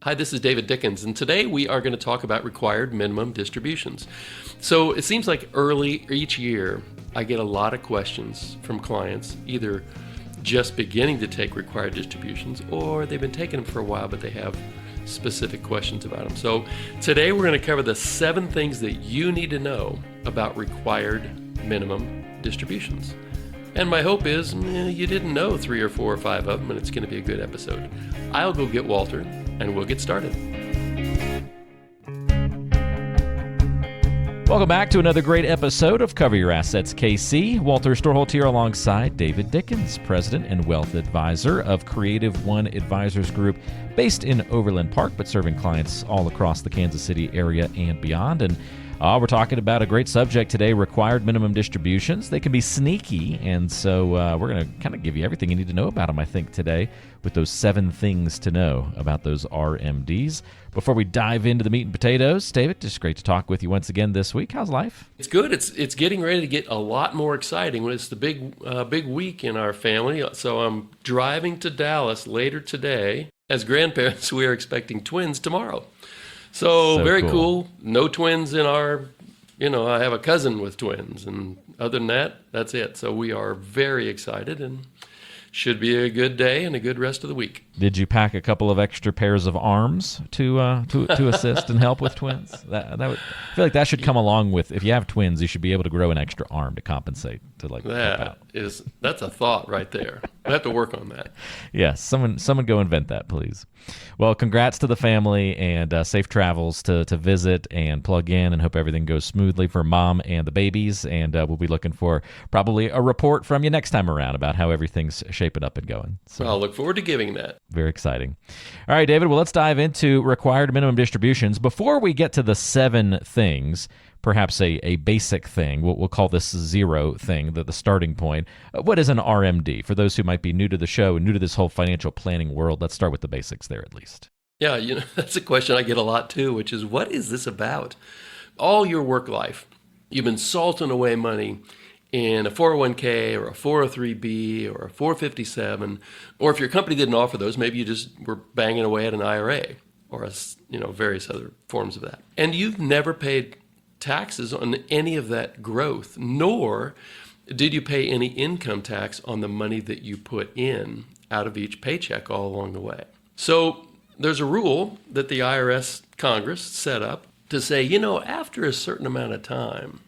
Hi, this is David Dickens, and today we are going to talk about required minimum distributions. So it seems like early each year, I get a lot of questions from clients, either just beginning to take required distributions, or they've been taking them for a while, but they have specific questions about them. So today we're going to cover the 7 things that you need to know about required minimum distributions. And my hope is you didn't know 3 or 4 or 5 of them, and it's going to be a good episode. I'll go get Walter, and we'll get started. Welcome back to another great episode of Cover Your Assets KC. Walter Storholt here alongside David Dickens, President and Wealth Advisor of Creative One Advisors Group, based in Overland Park, but serving clients all across the Kansas City area and beyond. And we're talking about a great subject today, required minimum distributions. They can be sneaky, and so we're going to kind of give you everything you need to know about them, I think, today, with those 7 things to know about those RMDs. Before we dive into the meat and potatoes, David, just great to talk with you once again this week. How's life? It's good. It's getting ready to get a lot more exciting. It's the big week in our family, so I'm driving to Dallas later today. As grandparents, we are expecting twins tomorrow. So very cool. No twins in our, I have a cousin with twins, and other than that, that's it. So we are very excited, and should be a good day and a good rest of the week. Did you pack a couple of extra pairs of arms to assist and help with twins? I feel like that should come along with, if you have twins, you should be able to grow an extra arm to compensate, to help out. That's a thought right there. I have to work on that. Yes, someone go invent that, please. Well, congrats to the family, and safe travels to visit and plug in, and hope everything goes smoothly for mom and the babies. And we'll be looking for probably a report from you next time around about how everything's shaping up and going. So I'll look forward to giving that. Very exciting. All right, David, well, let's dive into required minimum distributions. Before we get to the 7 things, perhaps a basic thing, we'll call this 0 thing, the starting point. What is an RMD? For those who might be new to the show and new to this whole financial planning world, let's start with the basics there at least. Yeah, that's a question I get a lot too, which is, what is this about? All your work life, you've been salting away money in a 401k or a 403b or a 457, or if your company didn't offer those, maybe you just were banging away at an IRA or various other forms of that. And you've never paid taxes on any of that growth, nor did you pay any income tax on the money that you put in out of each paycheck all along the way. So there's a rule that the IRS Congress set up to say, after a certain amount of time,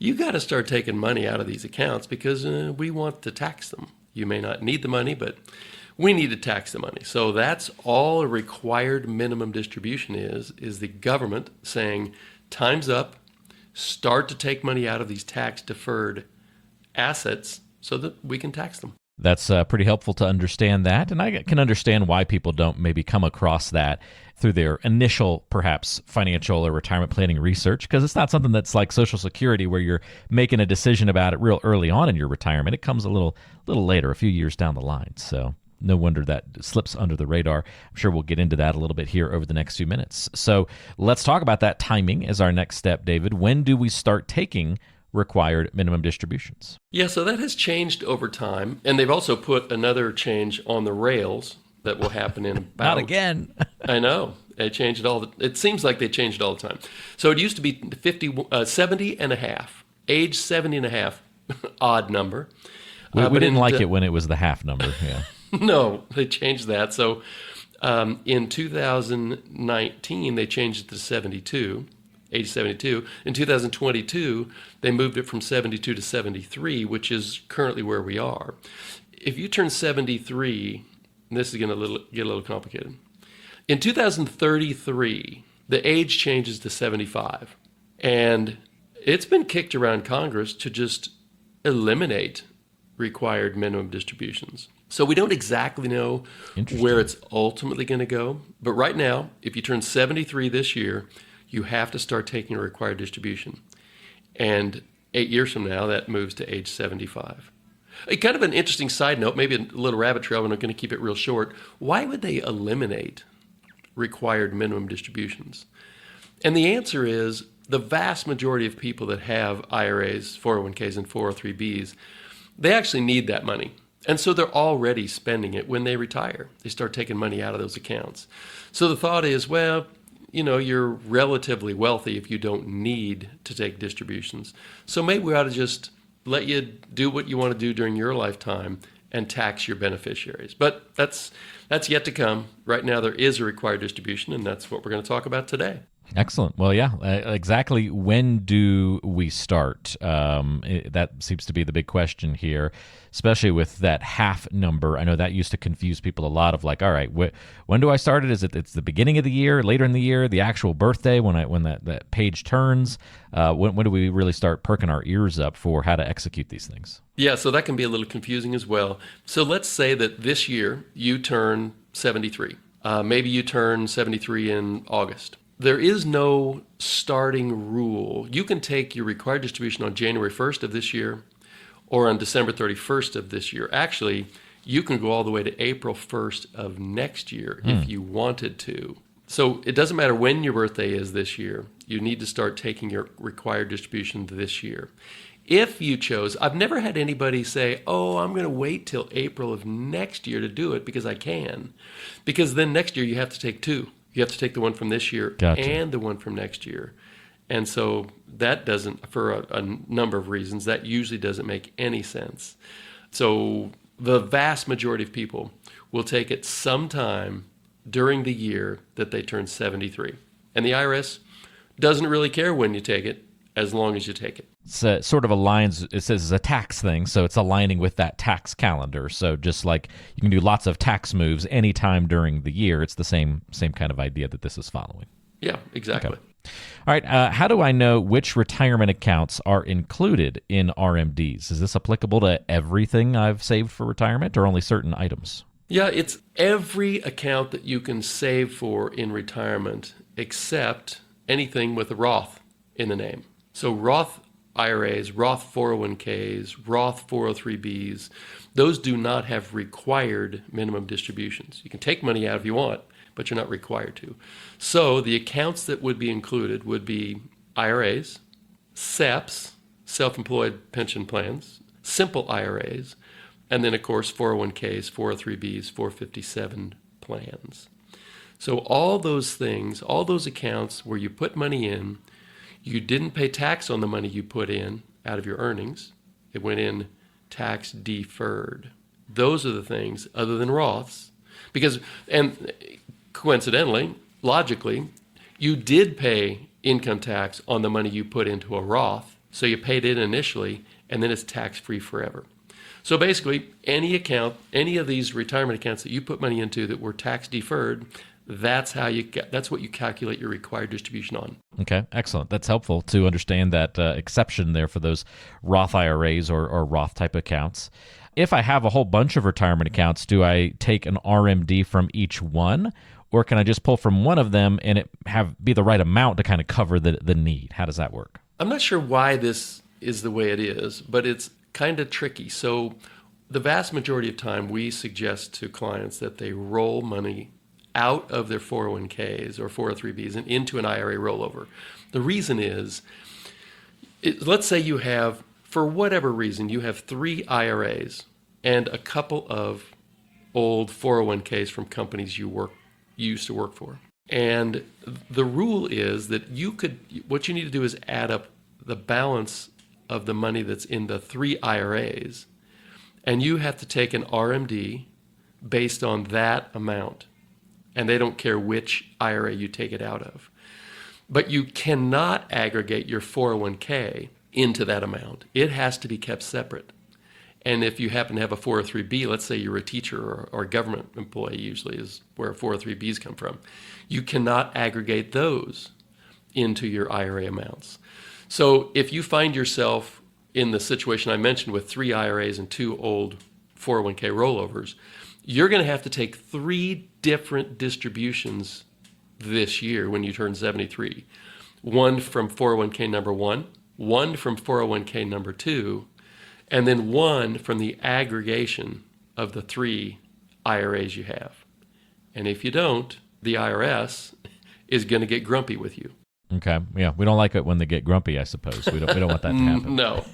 you got to start taking money out of these accounts because we want to tax them. You may not need the money, but we need to tax the money. So that's all a required minimum distribution is the government saying, time's up, start to take money out of these tax-deferred assets so that we can tax them. That's pretty helpful to understand that, and I can understand why people don't maybe come across that through their initial, perhaps, financial or retirement planning research, because it's not something that's like Social Security where you're making a decision about it real early on in your retirement. It comes a little later, a few years down the line, so no wonder that slips under the radar. I'm sure we'll get into that a little bit here over the next few minutes. So let's talk about that timing as our next step, David. When do we start taking required minimum distributions? Yeah, so that has changed over time, and they've also put another change on the rails that will happen in about... Not again. I know. They changed it it seems like they change it all the time. So it used to be 70 and a half, age 70 and a half, odd number. We didn't like it when it was the half number, yeah. No, they changed that. So in 2019, they changed it to 72, age 72. In 2022, they moved it from 72 to 73, which is currently where we are. If you turn 73, and this is going to get a little complicated. In 2033, the age changes to 75. And it's been kicked around Congress to just eliminate required minimum distributions. So we don't exactly know where it's ultimately going to go. But right now, if you turn 73 this year, you have to start taking a required distribution. And 8 years from now, that moves to age 75. Kind of an interesting side note, maybe a little rabbit trail, and I'm going to keep it real short. Why would they eliminate required minimum distributions? And the answer is the vast majority of people that have IRAs, 401ks, and 403bs, they actually need that money. And so they're already spending it when they retire. They start taking money out of those accounts. So the thought is, well, you're relatively wealthy if you don't need to take distributions. So maybe we ought to just let you do what you want to do during your lifetime and tax your beneficiaries. But that's yet to come. Right now, there is a required distribution, and that's what we're going to talk about today. Excellent. Well, yeah, exactly. When do we start? That seems to be the big question here, especially with that half number. I know that used to confuse people a lot of like, all right, when do I start it? It's the beginning of the year, later in the year, the actual birthday, when that page turns? When do we really start perking our ears up for how to execute these things? Yeah, so that can be a little confusing as well. So let's say that this year you turn 73. Maybe you turn 73 in August. There is no starting rule. You can take your required distribution on January 1st of this year or on December 31st of this year. Actually, you can go all the way to April 1st of next year if you wanted to. So it doesn't matter when your birthday is this year. You need to start taking your required distribution this year. If you chose, I've never had anybody say, oh, I'm going to wait till April of next year to do it because I can. Because then next year you have to take two. You have to take the one from this year and the one from next year. And so that doesn't, for a number of reasons, that usually doesn't make any sense. So the vast majority of people will take it sometime during the year that they turn 73. And the IRS doesn't really care when you take it, as long as you take it. It's sort of aligns, it says it's a tax thing, so it's aligning with that tax calendar. So just like you can do lots of tax moves anytime during the year, it's the same kind of idea that this is following. Yeah, exactly. Okay. All right, how do I know which retirement accounts are included in RMDs? Is this applicable to everything I've saved for retirement or only certain items? Yeah, it's every account that you can save for in retirement except anything with a Roth in the name. So Roth IRAs, Roth 401ks, Roth 403bs, those do not have required minimum distributions. You can take money out if you want, but you're not required to. So the accounts that would be included would be IRAs, SEPs, self-employed pension plans, simple IRAs, and then, of course, 401ks, 403bs, 457 plans. So all those things, all those accounts where you put money in, you didn't pay tax on the money you put in out of your earnings. It went in tax deferred. Those are the things other than Roths. Because, and coincidentally, logically, you did pay income tax on the money you put into a Roth. So you paid it initially, and then it's tax-free forever. So basically, any account, any of these retirement accounts that you put money into that were tax deferred, that's what you calculate your required distribution on. Okay, excellent. That's helpful to understand that exception there for those Roth IRAs or Roth type accounts. If I have a whole bunch of retirement accounts, do I take an RMD from each one, or can I just pull from one of them and it be the right amount to kind of cover the need? How does that work? I'm not sure why this is the way it is, but it's kind of tricky. So the vast majority of time we suggest to clients that they roll money out of their 401ks or 403bs and into an IRA rollover. The reason is, let's say you have, for whatever reason, you have 3 IRAs and a couple of old 401ks from companies you used to work for. And the rule is that what you need to do is add up the balance of the money that's in the 3 IRAs, and you have to take an RMD based on that amount. And they don't care which IRA you take it out of. But you cannot aggregate your 401k into that amount. It has to be kept separate. And if you happen to have a 403b, let's say you're a teacher or a government employee, usually is where 403bs come from, you cannot aggregate those into your IRA amounts. So if you find yourself in the situation I mentioned with 3 IRAs and 2 old 401k rollovers, you're going to have to take 3 different distributions this year when you turn 73. One from 401k number 1, one from 401k number 2, and then one from the aggregation of the 3 IRAs you have. And if you don't, the IRS is going to get grumpy with you. Okay. Yeah, we don't like it when they get grumpy, I suppose. We don't want that to happen. No.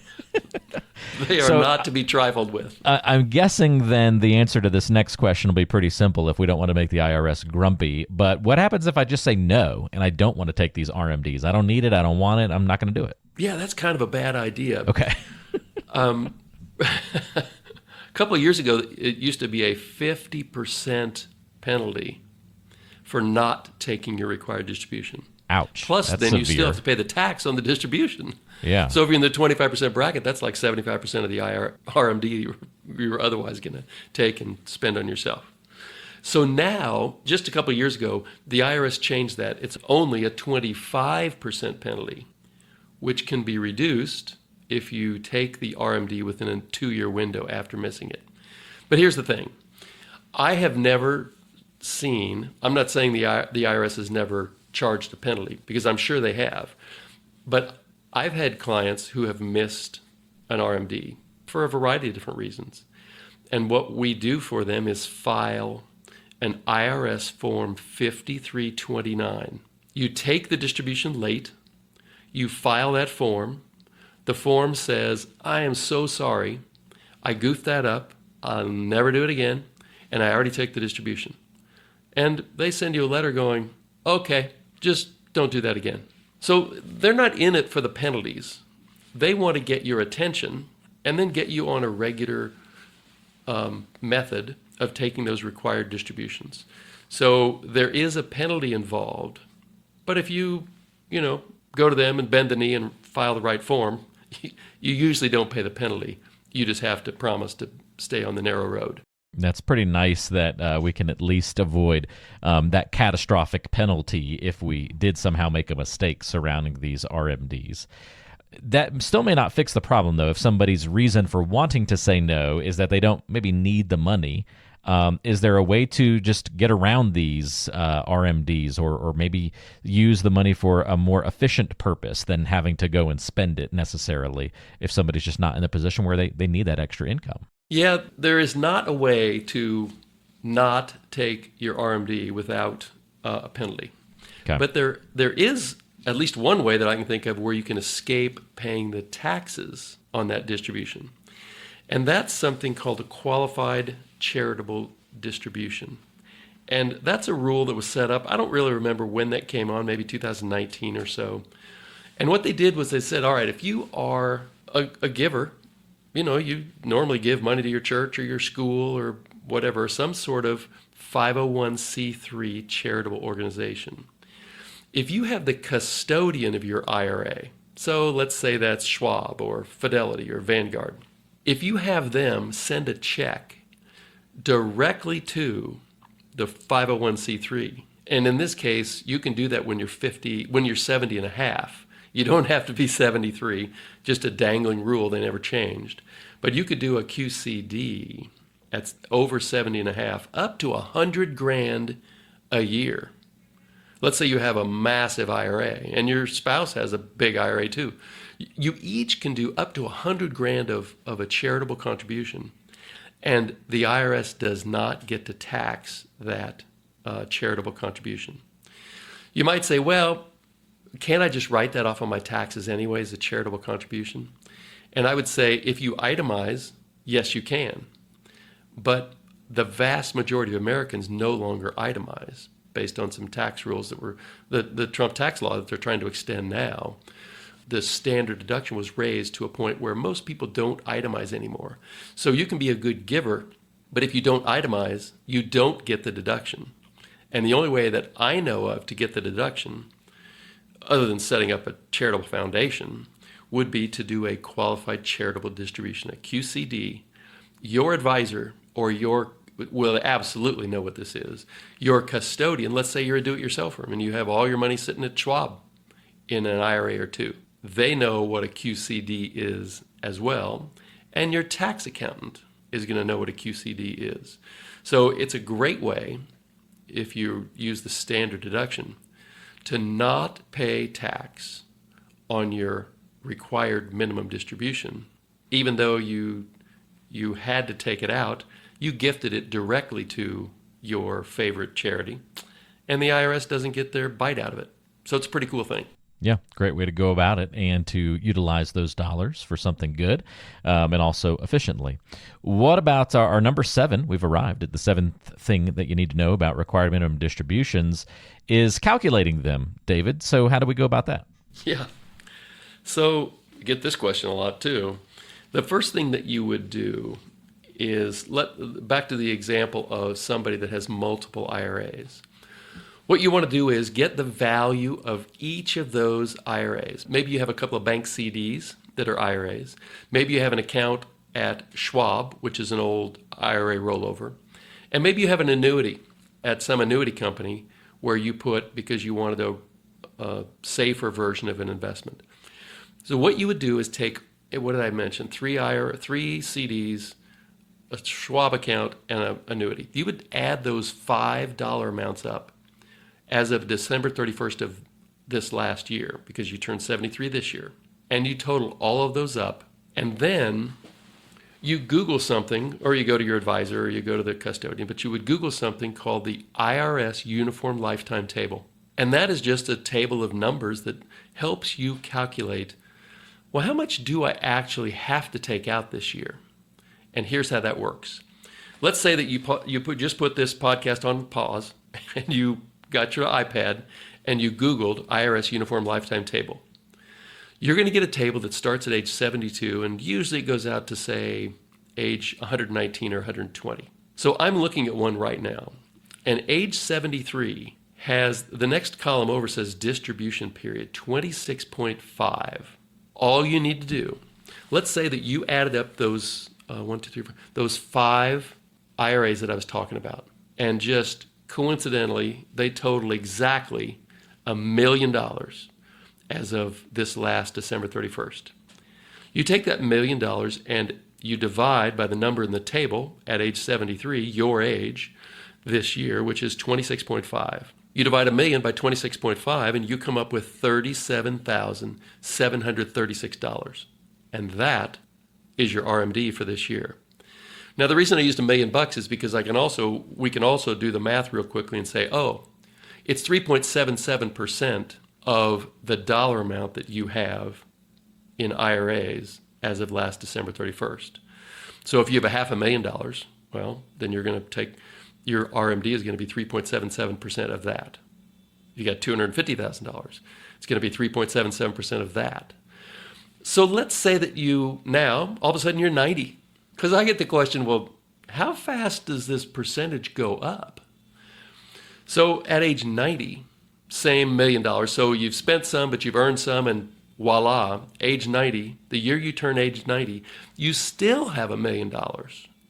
They are So, not to be trifled with. I'm guessing then the answer to this next question will be pretty simple if we don't want to make the IRS grumpy. But what happens if I just say no and I don't want to take these RMDs? I don't need it. I don't want it. I'm not going to do it. Yeah, that's kind of a bad idea. Okay. A couple of years ago, it used to be a 50% penalty for not taking your required distribution. Ouch. Plus, That's then severe. you still have to pay the tax on the distribution. Yeah. So if you're in the 25% bracket, that's like 75% of the RMD you were otherwise going to take and spend on yourself. So now, just a couple of years ago, the IRS changed that. It's only a 25% penalty, which can be reduced if you take the RMD within a 2-year window after missing it. But here's the thing. I have never seen, I'm not saying the IRS has never charged a penalty, because I'm sure they have. But I've had clients who have missed an RMD for a variety of different reasons. And what we do for them is file an IRS Form 5329. You take the distribution late, you file that form. The form says, I am so sorry, I goofed that up, I'll never do it again, and I already take the distribution. And they send you a letter going, okay, just don't do that again. So they're not in it for the penalties. They want to get your attention and then get you on a regular method of taking those required distributions. So there is a penalty involved, but if you go to them and bend the knee and file the right form, you usually don't pay the penalty. You just have to promise to stay on the narrow road. That's pretty nice that we can at least avoid that catastrophic penalty if we did somehow make a mistake surrounding these RMDs. That still may not fix the problem, though, if somebody's reason for wanting to say no is that they don't maybe need the money. Is there a way to just get around these RMDs or maybe use the money for a more efficient purpose than having to go and spend it necessarily if somebody's just not in a position where they need that extra income? Yeah, there is not a way to not take your RMD without a penalty. Okay. But there is at least one way that I can think of where you can escape paying the taxes on that distribution. And that's something called a qualified charitable distribution. And that's a rule that was set up. I don't really remember when that came on, maybe 2019 or so. And what they did was they said, all right, if you are a giver, you normally give money to your church or your school or whatever, some sort of 501c3 charitable organization. If you have the custodian of your IRA, so let's say that's Schwab or Fidelity or Vanguard, if you have them send a check directly to the 501c3, and in this case, you can do that when you're 70 and a half. You don't have to be 73, just a dangling rule, they never changed. But you could do a QCD at over 70 and a half, up to $100,000 a year. Let's say you have a massive IRA and your spouse has a big IRA too. You each can do up to $100,000 of a charitable contribution, and the IRS does not get to tax that charitable contribution. You might say, well, can't I just write that off on my taxes anyway as a charitable contribution? And I would say if you itemize, yes, you can. But the vast majority of Americans no longer itemize based on some tax rules that were the Trump tax law that they're trying to extend now. The standard deduction was raised to a point where most people don't itemize anymore. So you can be a good giver, but if you don't itemize, you don't get the deduction. And the only way that I know of to get the deduction, other than setting up a charitable foundation, would be to do a qualified charitable distribution, a QCD. Your advisor or will absolutely know what this is. Your custodian, let's say you're a do-it-yourself firm and you have all your money sitting at Schwab in an IRA or two. They know what a QCD is as well, and your tax accountant is going to know what a QCD is. So it's a great way, if you use the standard deduction, to not pay tax on your required minimum distribution. Even though you had to take it out, you gifted it directly to your favorite charity, and the IRS doesn't get their bite out of it. So it's a pretty cool thing. Yeah, great way to go about it and to utilize those dollars for something good and also efficiently. What about our number 7? We've arrived at the 7th thing that you need to know about required minimum distributions is calculating them, David. So how do we go about that? Yeah. So you get this question a lot too. The first thing that you would do is back to the example of somebody that has multiple IRAs. What you want to do is get the value of each of those IRAs. Maybe you have a couple of bank CDs that are IRAs. Maybe you have an account at Schwab, which is an old IRA rollover. And maybe you have an annuity at some annuity company where you put because you wanted a safer version of an investment. So what you would do is take, what did I mention? 3 CDs, a Schwab account, and an annuity. You would add those $5 amounts up as of December 31st of this last year, because you turned 73 this year. And you total all of those up, and then you Google something, or you go to your advisor, or you go to the custodian, but you would Google something called the IRS Uniform Lifetime Table. And that is just a table of numbers that helps you calculate, well, how much do I actually have to take out this year? And here's how that works. Let's say that you just put this podcast on pause, and you got your iPad and you Googled IRS Uniform Lifetime Table. You're going to get a table that starts at age 72 and usually it goes out to, say, age 119 or 120. So I'm looking at one right now, and age 73 has, the next column over says distribution period 26.5. All you need to do, let's say that you added up those those 5 IRAs that I was talking about, and just coincidentally, they total exactly $1 million as of this last December 31st. You take that $1 million and you divide by the number in the table at age 73, your age this year, which is 26.5. You divide $1 million by 26.5 and you come up with $37,736. And that is your RMD for this year. Now, the reason I used $1 million is because we can also do the math real quickly and say, oh, it's 3.77% of the dollar amount that you have in IRAs as of last December 31st. So if you have $500,000, well, then you're going to take, your RMD is going to be 3.77% of that. You got $250,000. It's going to be 3.77% of that. So let's say that you now, all of a sudden you're 90. Because I get the question, well, how fast does this percentage go up? So at age 90, same $1 million. So you've spent some, but you've earned some, and voila, age 90, the year you turn age 90, you still have $1 million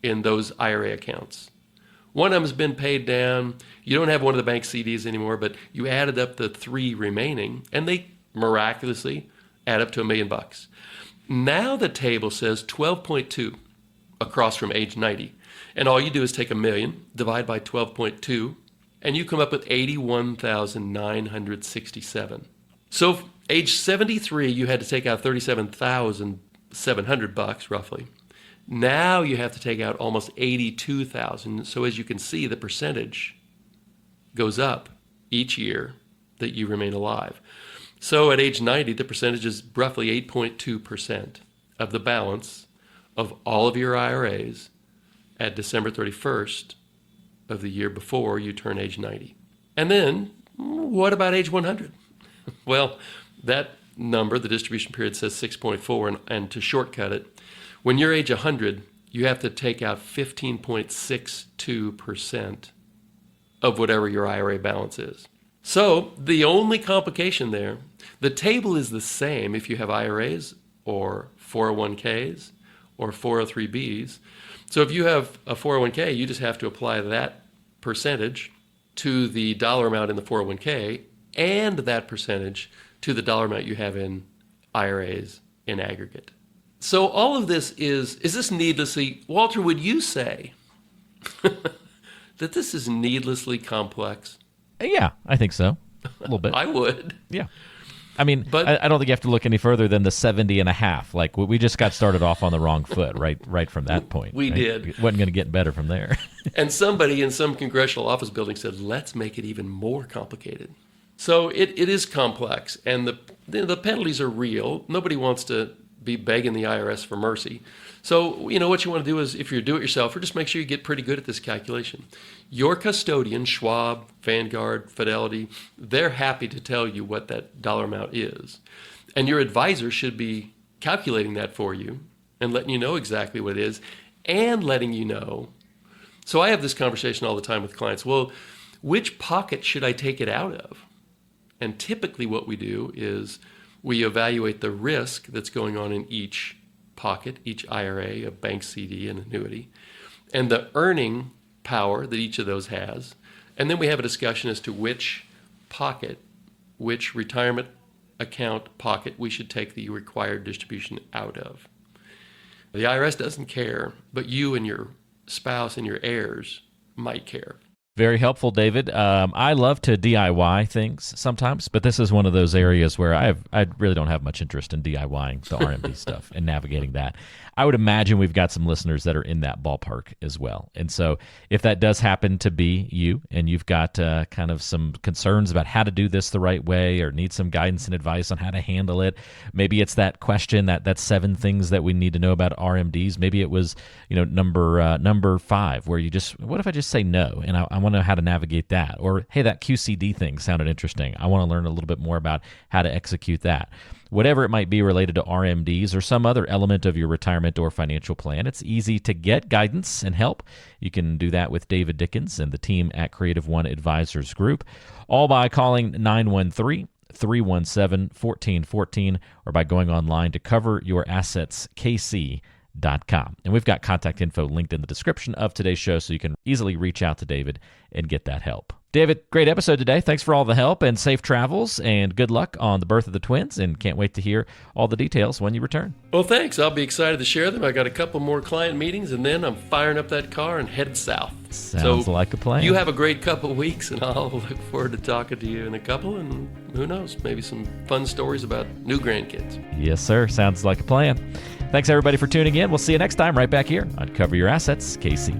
in those IRA accounts. One of them has been paid down. You don't have one of the bank CDs anymore, but you added up the 3 remaining, and they miraculously add up to $1 million. Now the table says 12.2 across from age 90. And all you do is take $1 million, divide by 12.2, and you come up with 81,967. So age 73, you had to take out $37,700 roughly. Now you have to take out almost 82,000. So as you can see, the percentage goes up each year that you remain alive. So at age 90, the percentage is roughly 8.2% of the balance of all of your IRAs at December 31st of the year before you turn age 90. And then, what about age 100? Well, that number, the distribution period, says 6.4, and to shortcut it, when you're age 100, you have to take out 15.62% of whatever your IRA balance is. So the only complication there, the table is the same if you have IRAs or 401ks or 403bs. So if you have a 401k, you just have to apply that percentage to the dollar amount in the 401k and that percentage to the dollar amount you have in IRAs in aggregate. So all of this is this needlessly, Walter, would you say that this is needlessly complex? Yeah, I think so. A little bit. I would. Yeah. I mean, but I don't think you have to look any further than the 70 and a half. Like, we just got started off on the wrong foot right from that point. We right? did. It wasn't going to get better from there. And somebody in some congressional office building said, let's make it even more complicated. So it is complex. And the penalties are real. Nobody wants to be begging the IRS for mercy. So, what you want to do is, if you do it yourself, just make sure you get pretty good at this calculation. Your custodian, Schwab, Vanguard, Fidelity, they're happy to tell you what that dollar amount is. And your advisor should be calculating that for you and letting you know exactly what it is and letting you know. So I have this conversation all the time with clients. Well, which pocket should I take it out of? And typically what we do is we evaluate the risk that's going on in each pocket, each IRA, a bank CD, and annuity, and the earning power that each of those has. And then we have a discussion as to which pocket, which retirement account pocket we should take the required distribution out of. The IRS doesn't care, but you and your spouse and your heirs might care. Very helpful, David. I love to DIY things sometimes, but this is one of those areas where I really don't have much interest in DIYing the RMD stuff and navigating that. I would imagine we've got some listeners that are in that ballpark as well. And so if that does happen to be you and you've got kind of some concerns about how to do this the right way or need some guidance and advice on how to handle it, maybe it's that question, that 7 things that we need to know about RMDs. Maybe it was, number 5, where what if I just say no? And I want to know how to navigate that. Or, hey, that QCD thing sounded interesting. I want to learn a little bit more about how to execute that. Whatever it might be related to RMDs or some other element of your retirement or financial plan, it's easy to get guidance and help. You can do that with David Dickens and the team at Creative One Advisors Group, all by calling 913-317-1414 or by going online to coveryourassetskc.com. And we've got contact info linked in the description of today's show so you can easily reach out to David and get that help. David, great episode today. Thanks for all the help and safe travels and good luck on the birth of the twins, and can't wait to hear all the details when you return. Well, thanks. I'll be excited to share them. I got a couple more client meetings, and then I'm firing up that car and headed south. Sounds like a plan. You have a great couple of weeks, and I'll look forward to talking to you in a couple, and who knows, maybe some fun stories about new grandkids. Yes, sir. Sounds like a plan. Thanks, everybody, for tuning in. We'll see you next time right back here on Cover Your Assets, KC.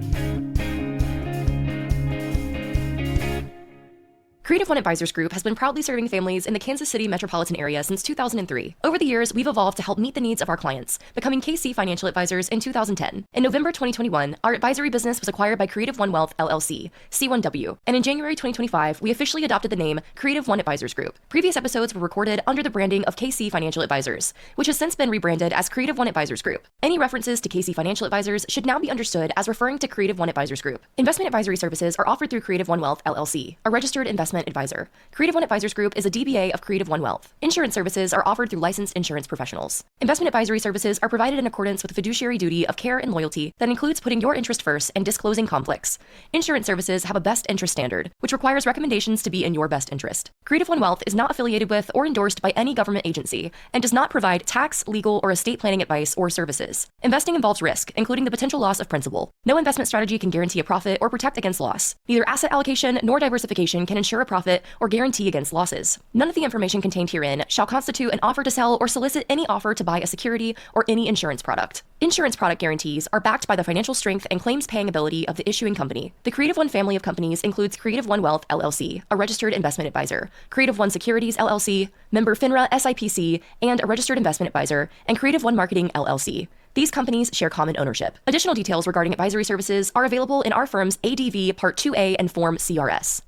Creative One Advisors Group has been proudly serving families in the Kansas City metropolitan area since 2003. Over the years, we've evolved to help meet the needs of our clients, becoming KC Financial Advisors in 2010. In November 2021, our advisory business was acquired by Creative One Wealth, LLC, C1W, and in January 2025, we officially adopted the name Creative One Advisors Group. Previous episodes were recorded under the branding of KC Financial Advisors, which has since been rebranded as Creative One Advisors Group. Any references to KC Financial Advisors should now be understood as referring to Creative One Advisors Group. Investment advisory services are offered through Creative One Wealth, LLC, a registered investment advisor. Creative One Advisors Group is a DBA of Creative One Wealth. Insurance services are offered through licensed insurance professionals. Investment advisory services are provided in accordance with the fiduciary duty of care and loyalty that includes putting your interest first and disclosing conflicts. Insurance services have a best interest standard, which requires recommendations to be in your best interest. Creative One Wealth is not affiliated with or endorsed by any government agency and does not provide tax, legal, or estate planning advice or services. Investing involves risk, including the potential loss of principal. No investment strategy can guarantee a profit or protect against loss. Neither asset allocation nor diversification can ensure a profit or guarantee against losses. None of the information contained herein shall constitute an offer to sell or solicit any offer to buy a security or any insurance product. Insurance product guarantees are backed by the financial strength and claims paying ability of the issuing company. The Creative One family of companies includes Creative One Wealth, LLC, a registered investment advisor, Creative One Securities, LLC, member FINRA SIPC, and a registered investment advisor, and Creative One Marketing, LLC. These companies share common ownership. Additional details regarding advisory services are available in our firm's ADV Part 2A and Form CRS.